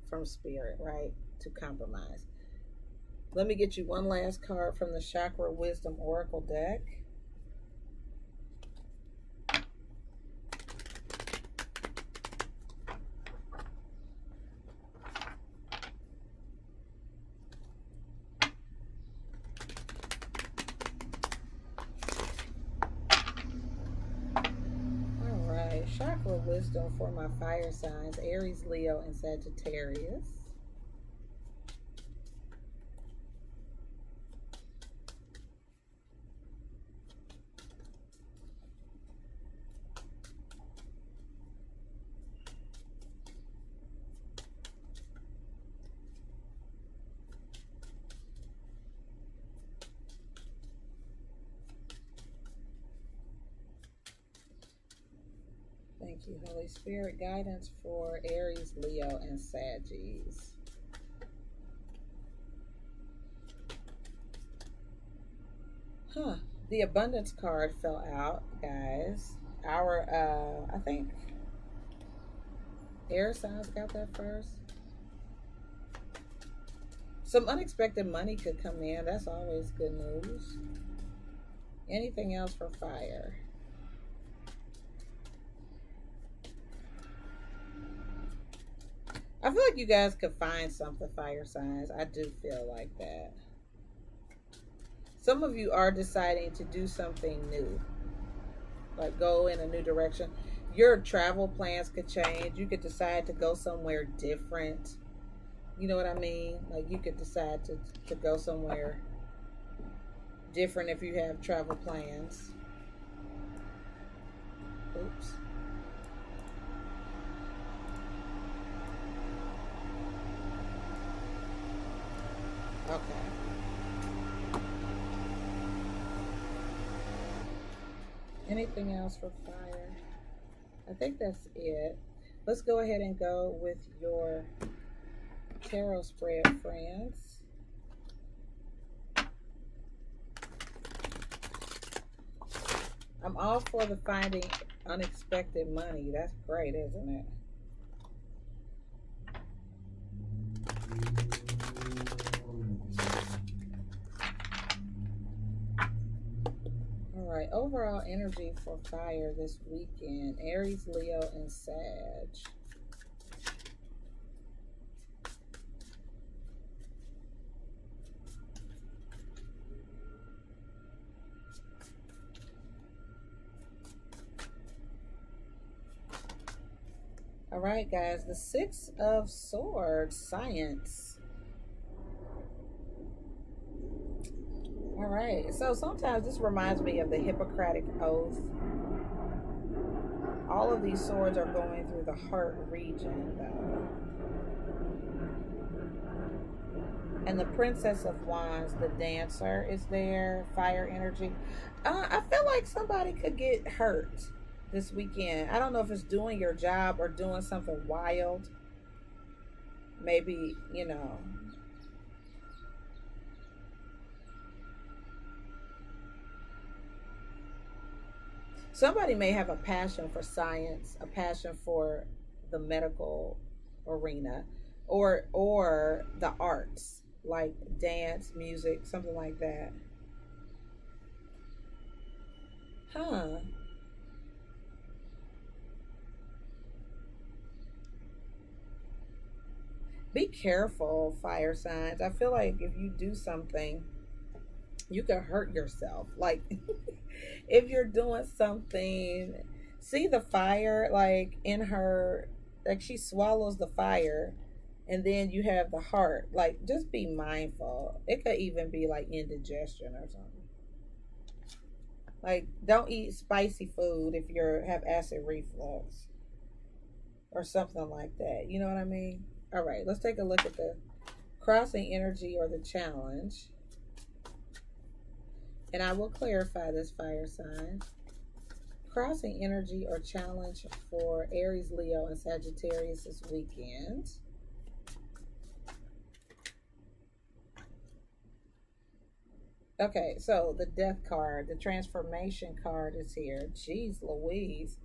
Speaker 1: from spirit, right? To compromise. Let me get you one last card from the Chakra Wisdom Oracle deck. Chakra wisdom for my fire signs, Aries, Leo, and Sagittarius. Thank you, Holy Spirit. Guidance for Aries, Leo, and Saggies. The abundance card fell out, guys. I think air signs got that first. Some unexpected money could come in. That's always good news. Anything else for fire? I feel like you guys could find something, fire signs. I do feel like that. Some of you are deciding to do something new, like go in a new direction. Your travel plans could change. You could decide to go somewhere different. You know what I mean? Like you could decide to go somewhere different if you have travel plans. Oops. Okay. Anything else for fire? I think that's it. Let's go ahead and go with your tarot spread, friends. I'm all for the finding unexpected money. That's great, isn't it? All right, overall energy for fire this weekend, Aries, Leo, and Sag. All right, guys, the Six of Swords, science. All right, so sometimes this reminds me of the Hippocratic Oath. All of these swords are going through the heart region, though. And the Princess of Wands, the dancer, is there. Fire energy. I feel like somebody could get hurt this weekend. I don't know if it's doing your job or doing something wild. Maybe, you know. Somebody may have a passion for science, a passion for the medical arena, or the arts, like dance, music, something like that. Huh. Be careful, fire signs. I feel like if you do something, you could hurt yourself. Like if you're doing something, see the fire like in her, like she swallows the fire, and then you have the heart. Like just be mindful. It could even be like indigestion or something. Like don't eat spicy food if you have acid reflux or something like that. You know what I mean? All right, let's take a look at the crossing energy or the challenge. And I will clarify this, fire sign. Crossing energy or challenge for Aries, Leo, and Sagittarius this weekend. Okay, so the death card, the transformation card is here. Jeez Louise.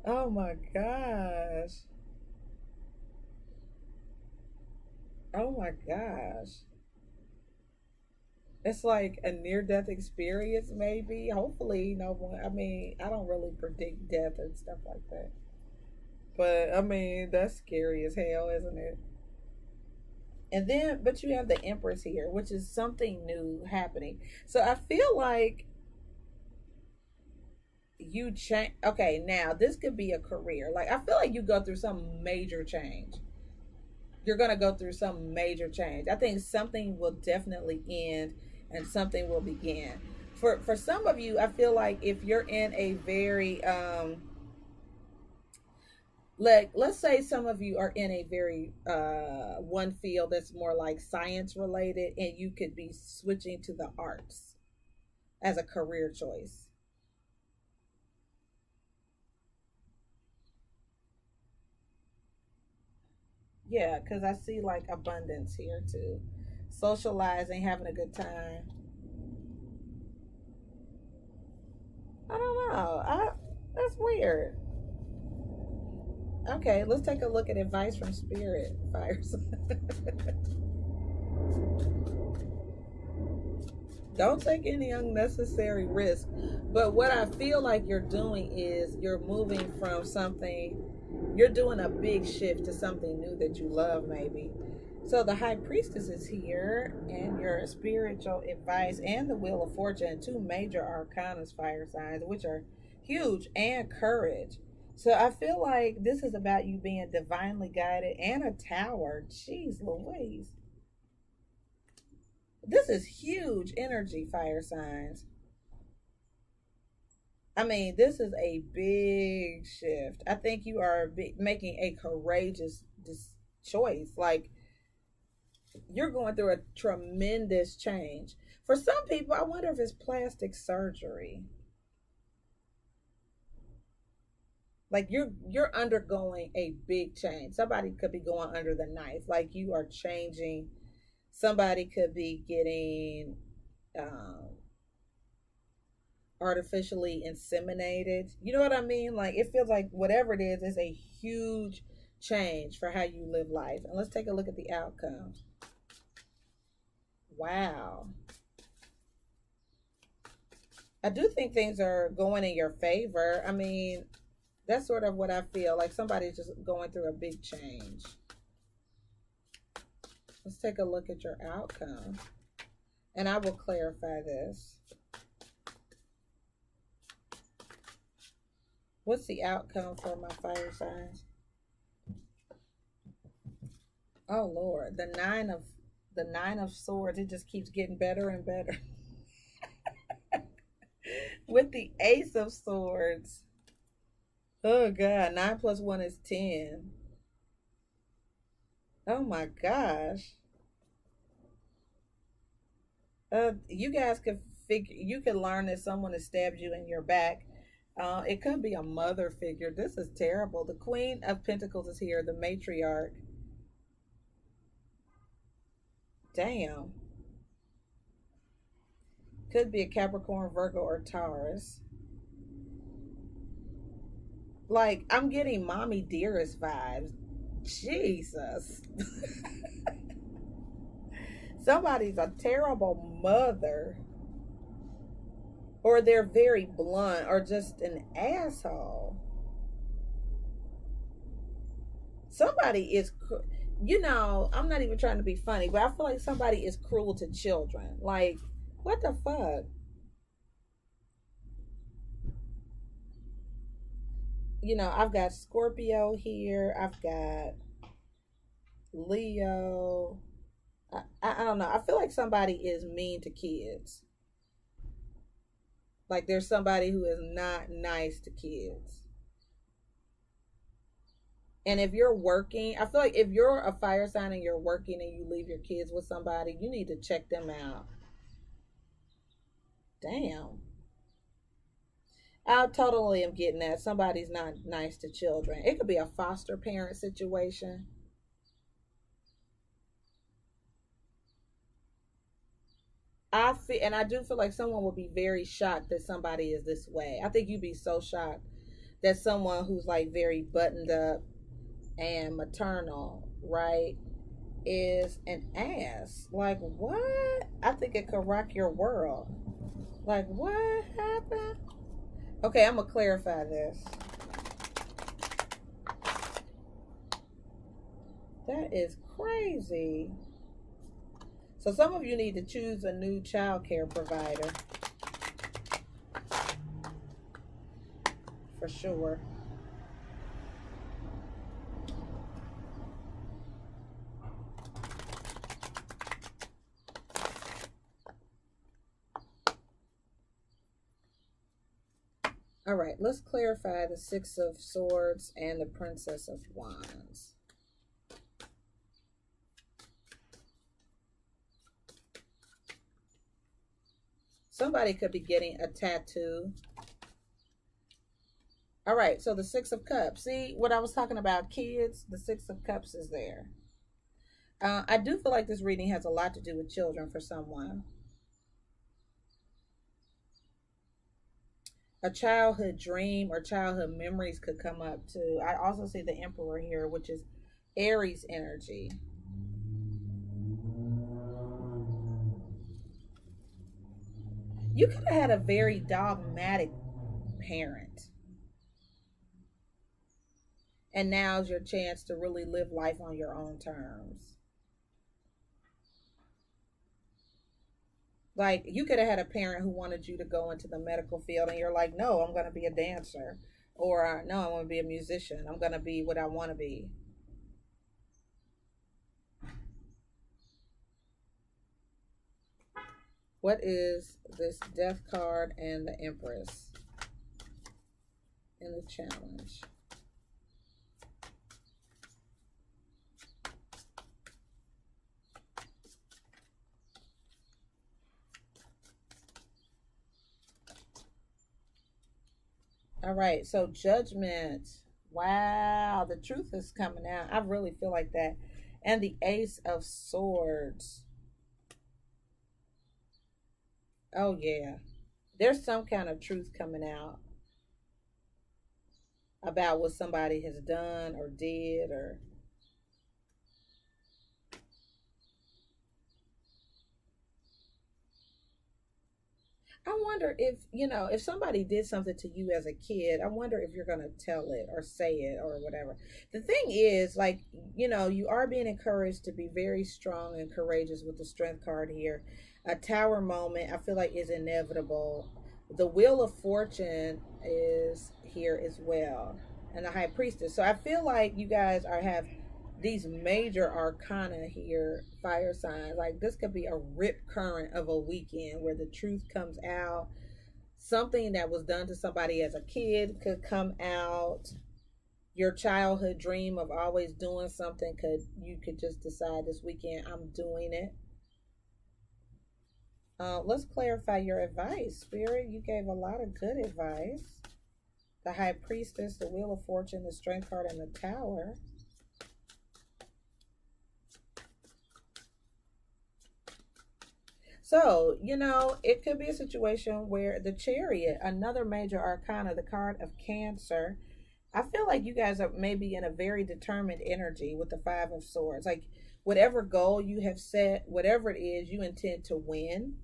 Speaker 1: Oh my gosh. Oh my gosh. It's like a near-death experience, maybe. Hopefully, no one. I mean, I don't really predict death and stuff like that. But I mean, that's scary as hell, isn't it? And then, but you have the Empress here, which is something new happening. So I feel like you change. Okay, now this could be a career. Like, I feel like you go through some major change. You're going to go through some major change. I think something will definitely end and something will begin. For some of you, I feel like if you're in a very like, let's say some of you are in a very one field that's more like science related, and you could be switching to the arts as a career choice. Yeah, because I see like abundance here too. Socializing, having a good time. I don't know. That's weird. Okay, let's take a look at advice from spirit, fires. Don't take any unnecessary risk. But what I feel like you're doing is you're moving from something, you're doing a big shift to something new that you love, maybe. So the High Priestess is here, and your spiritual advice, and the Wheel of Fortune, two major arcanas, fire signs, which are huge, and courage. So I feel like this is about you being divinely guided, and a tower. Jeez Louise. This is huge energy, fire signs. I mean, this is a big shift. I think you are making a courageous choice. Like, you're going through a tremendous change. For some people, I wonder if it's plastic surgery. Like, you're undergoing a big change. Somebody could be going under the knife. Like, you are changing. Somebody could be getting um, artificially inseminated. You know what I mean? Like, it feels like whatever it is a huge change for how you live life. And let's take a look at the outcome. Wow. I do think things are going in your favor. I mean, that's sort of what I feel like. Somebody's just going through a big change. Let's take a look at your outcome. And I will clarify this. What's the outcome for my fire signs? Oh Lord, the nine of swords, it just keeps getting better and better. With the ace of swords. Oh God, 9 plus 1 is 10. Oh my gosh. You guys could figure, you could learn that someone has stabbed you in your back. It could be a mother figure. This is terrible. The Queen of Pentacles is here, the matriarch. Damn. Could be a Capricorn, Virgo, or Taurus. Like, I'm getting mommy dearest vibes. Jesus. Somebody's a terrible mother. Or they're very blunt, or just an asshole. Somebody is, I'm not even trying to be funny, but I feel like somebody is cruel to children. Like, what the fuck? I've got Scorpio here. I've got Leo. I don't know. I feel like somebody is mean to kids. Like, there's somebody who is not nice to kids. And if you're working, I feel like if you're a fire sign and you're working and you leave your kids with somebody, you need to check them out. Damn. I totally am getting that. Somebody's not nice to children. It could be a foster parent situation. I feel, and I do feel like someone would be very shocked that somebody is this way. I think you'd be so shocked that someone who's like very buttoned up and maternal, right, is an ass. Like, what? I think it could rock your world. Like, what happened? Okay, I'm gonna clarify this. That is crazy. So some of you need to choose a new child care provider. For sure. All right, let's clarify the Six of Swords and the Princess of Wands. Somebody could be getting a tattoo. All right, so the Six of Cups. See what I was talking about, kids? The Six of Cups is there. I do feel like this reading has a lot to do with children for someone. A childhood dream or childhood memories could come up too. I also see the Emperor here, which is Aries energy. You could have had a very dogmatic parent. And now's your chance to really live life on your own terms. Like, you could have had a parent who wanted you to go into the medical field, and you're like, no, I'm going to be a dancer. Or, no, I want to be a musician. I'm going to be what I want to be. What is this Death card and the Empress in the challenge? All right, so Judgment. Wow, the truth is coming out. I really feel like that. And the Ace of Swords. Oh, yeah. There's some kind of truth coming out about what somebody has done or did or I wonder if, if somebody did something to you as a kid, I wonder if you're going to tell it or say it or whatever. The thing is, like, you are being encouraged to be very strong and courageous with the Strength card here. A Tower moment, I feel like, is inevitable. The Wheel of Fortune is here as well, and the High Priestess. So I feel like you guys have these major arcana here, fire signs. Like, this could be a rip current of a weekend where the truth comes out. Something that was done to somebody as a kid could come out. Your childhood dream of always doing something, you could just decide this weekend, I'm doing it. Let's clarify your advice, Spirit. You gave a lot of good advice. The High Priestess, the Wheel of Fortune, the Strength card, and the Tower. So, it could be a situation where the Chariot, another major arcana, the card of Cancer, I feel like you guys are maybe in a very determined energy with the Five of Swords. Like, whatever goal you have set, whatever it is, you intend to win.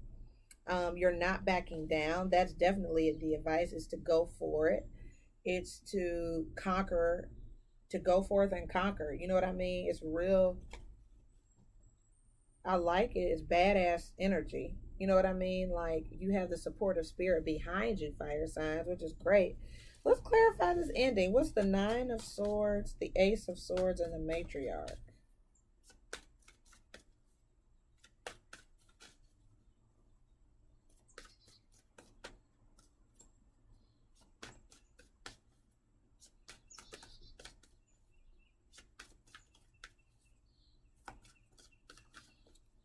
Speaker 1: You're not backing down. That's definitely the advice, is to go for it. It's to conquer, to go forth and conquer. You know what I mean? It's real. I like it. It's badass energy. You know what I mean? Like, you have the supportive spirit behind you, fire signs, which is great. Let's clarify this ending. What's the Nine of Swords, the Ace of Swords, and the Matriarch?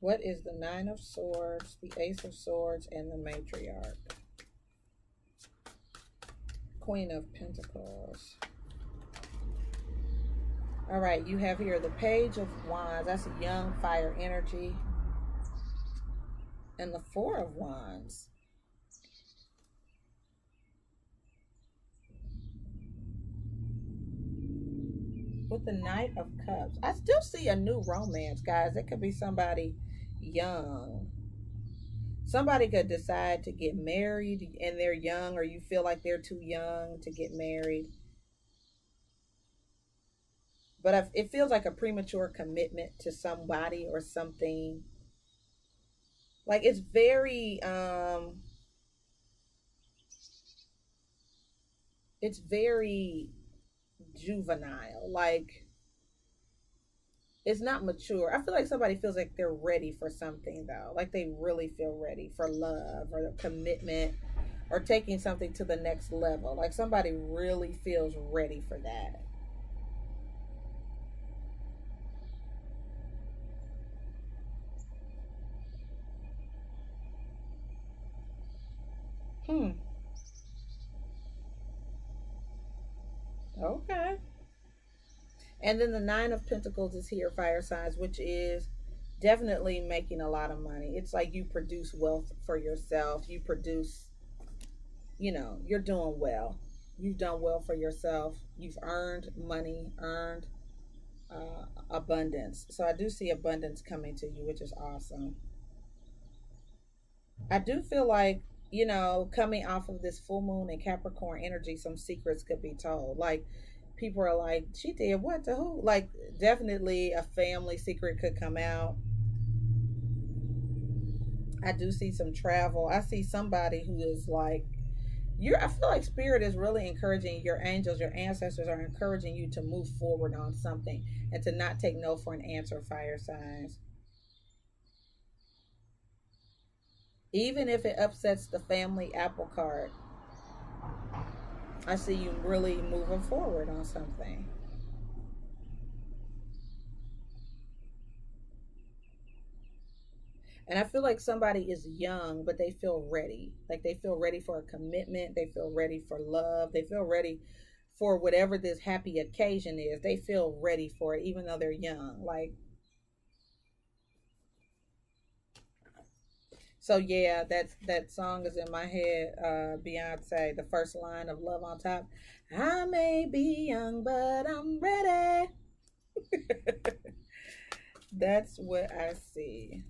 Speaker 1: What is the Nine of Swords, the Ace of Swords, and the Matriarch? Queen of Pentacles. All right, you have here the Page of Wands. That's a young fire energy. And the Four of Wands. With the Knight of Cups. I still see a new romance, guys. It could be somebody young. Somebody could decide to get married and they're young, or you feel like they're too young to get married. But it feels like a premature commitment to somebody or something. Like it's very juvenile. Like it's not mature. I feel like somebody feels like they're ready for something though. Like they really feel ready for love or commitment or taking something to the next level. Like somebody really feels ready for that. Okay. And then the Nine of Pentacles is here, fire signs, which is definitely making a lot of money. It's like you produce wealth for yourself. You produce, you're doing well. You've done well for yourself. You've earned money, earned abundance. So I do see abundance coming to you, which is awesome. I do feel like, coming off of this full moon and Capricorn energy, some secrets could be told. Like people are like, she did what to who? Like definitely a family secret could come out. I do see some travel. I see somebody who is like, I feel like spirit is really encouraging your angels, your ancestors are encouraging you to move forward on something and to not take no for an answer, fire signs. Even if it upsets the family apple cart, I see you really moving forward on something. And I feel like somebody is young, but they feel ready. Like they feel ready for a commitment. They feel ready for love. They feel ready for whatever this happy occasion is. They feel ready for it, even though they're young. Like, so yeah, that song is in my head. Beyonce, the first line of Love on Top. I may be young, but I'm ready. That's what I see.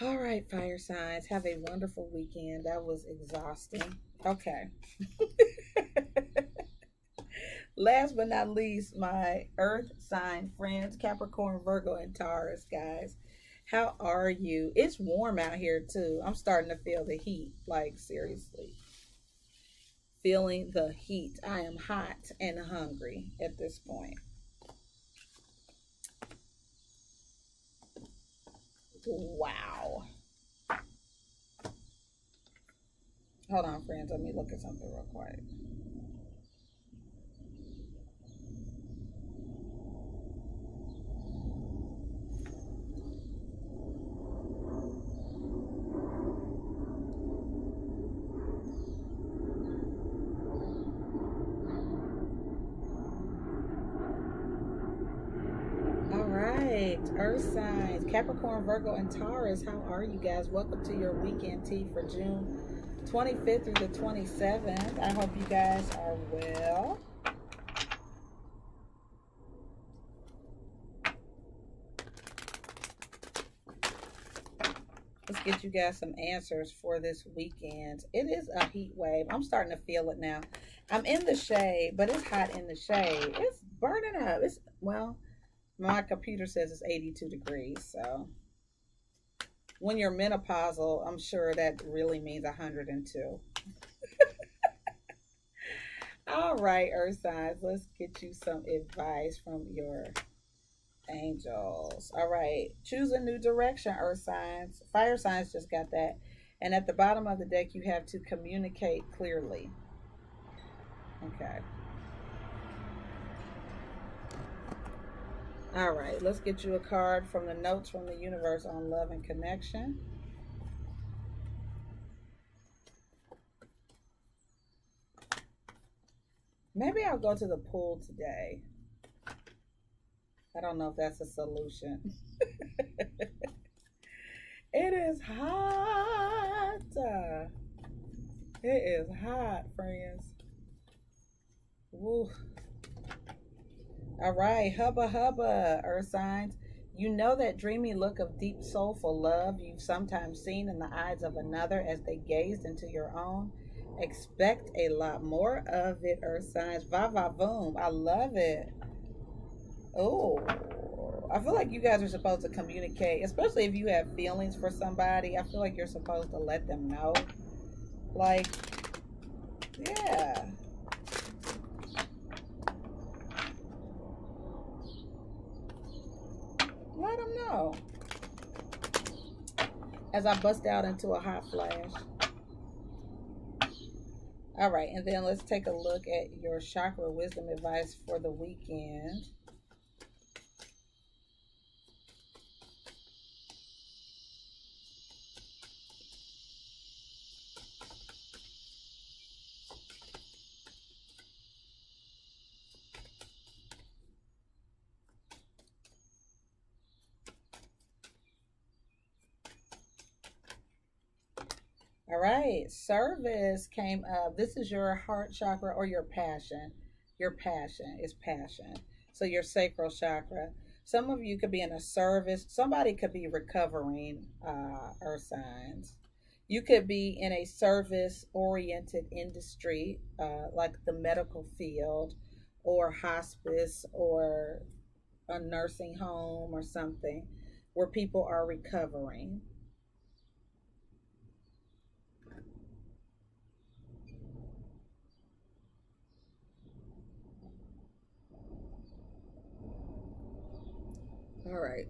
Speaker 1: All right, fire signs, have a wonderful weekend. That was exhausting. Okay. Last but not least, my earth sign friends, Capricorn, Virgo, and Taurus, guys. How are you? It's warm out here too. I'm starting to feel the heat, like seriously. Feeling the heat. I am hot and hungry at this point. Wow. Hold on, friends. Let me look at something real quick. Earth signs, Capricorn, Virgo, and Taurus. How are you guys? Welcome to your weekend tea for June 25th through the 27th. I hope you guys are well. Let's get you guys some answers for this weekend. It is a heat wave. I'm starting to feel it now. I'm in the shade, but it's hot in the shade. It's burning up. My computer says it's 82 degrees, so when you're menopausal, I'm sure that really means 102. All right, Earth signs, let's get you some advice from your angels. All right, choose a new direction, Earth signs. Fire signs just got that. And at the bottom of the deck, you have to communicate clearly. Okay. All right, let's get you a card from the notes from the universe on love and connection. Maybe I'll go to the pool today. I don't know if that's a solution. It is hot. It is hot, friends. Woo. All right, hubba hubba, earth signs. You know that dreamy look of deep soulful love you've sometimes seen in the eyes of another as they gazed into your own. Expect a lot more of it, earth signs. Va va boom. I love it. Oh, I feel like you guys are supposed to communicate, especially if you have feelings for somebody. I feel like you're supposed to let them know. Like, yeah. Let them know. As I bust out into a hot flash. All right, and then let's take a look at your chakra wisdom advice for the weekend. All right, service came up. This is your heart chakra or your passion. Your passion is passion. So your sacral chakra. Some of you could be in a service. Somebody could be recovering, earth signs. You could be in a service oriented industry, like the medical field or hospice or a nursing home or something where people are recovering. All right.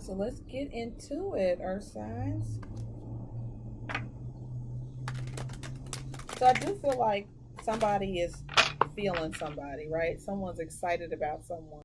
Speaker 1: So let's get into it, earth signs. So I do feel like somebody is feeling somebody, right? Someone's excited about someone.